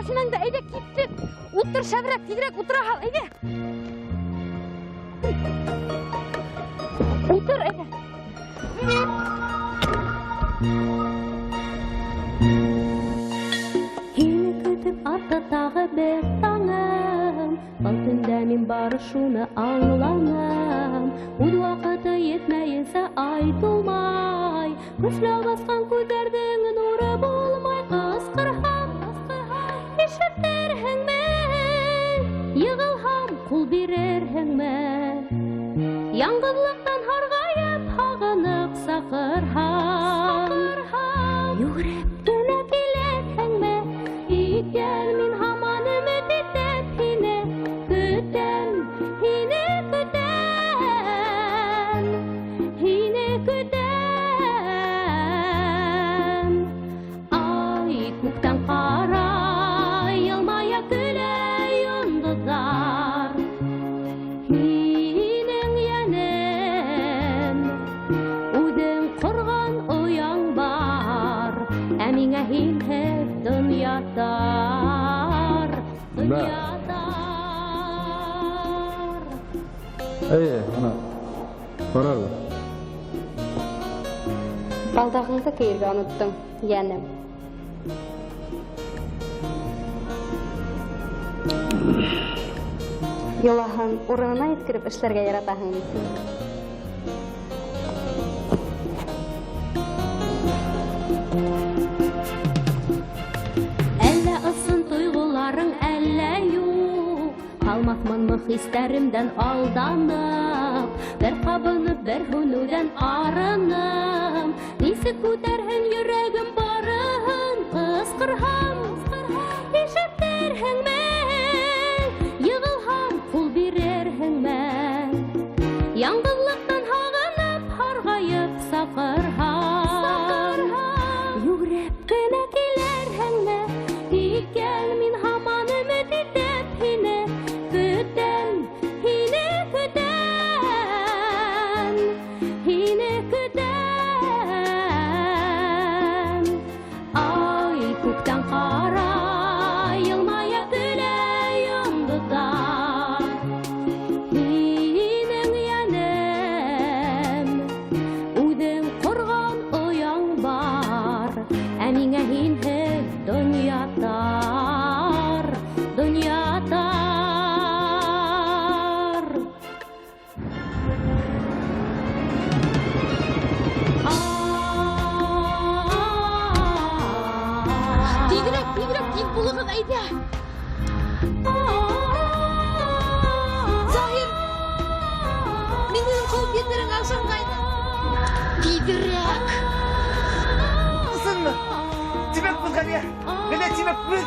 машинаңда әйде киттік. Ұттыр шабырақ, тегірек ұттыра қал, әйде. Ұттыр, әйде. Сені күтіп атты тағы бір таңым, бұл түнде мен барышуны аңланам. Бұл уақыты етмейінсі айтылмай, күшлі басқан көздердің нұры болмай, қысқырхам, ешіттерхің мен, йығылхам, құл берерхің мен. Яңғызлықтан харғайып, хағынып сақырхам, югіріп түні келетхің мен, икер мен хаман үміт етіп хіне күтем, хіне күтем, хіне күтем. Ай, көктен қарай, елмая күле юндыздар, хинең янем, үдің құрған ұяң бар, әміңе хинхеп дүниядар, дүниядар. Ана, барар ба? Балдағыңды кейірге ұныттың, янем. Йолаһын урынына еткіріп ішлерге яратағың дейсің. Әллә ысын тойғыларың, әллә юқ, қалмақмын мұх истәрімден алданып, бір қабынып, бір хүнуден арынып, несі көтерхін жүрегім барығын, қысқырхам, ешіттерхің мен, йығылхам, құл берерхің мен. Яңғызлықтан хағынып, харғайып сақырхам, югіреп кіне келерхің мен, икел мен хаман үміт етіп хіне күтем, хіне күтем, хіне күтем. Ай, көктен қарай, елмая күле юндыздар, хинең янем, үдің құрған ұяң бар, әміңе хинхек дүниядар, дүниядар. Тегірек, тек бұлығын әйде. Захир, менің қол беттерің ақшам қайда. Тегірек. Isınma. Tibek bul Galiye. Galiye tibek bul.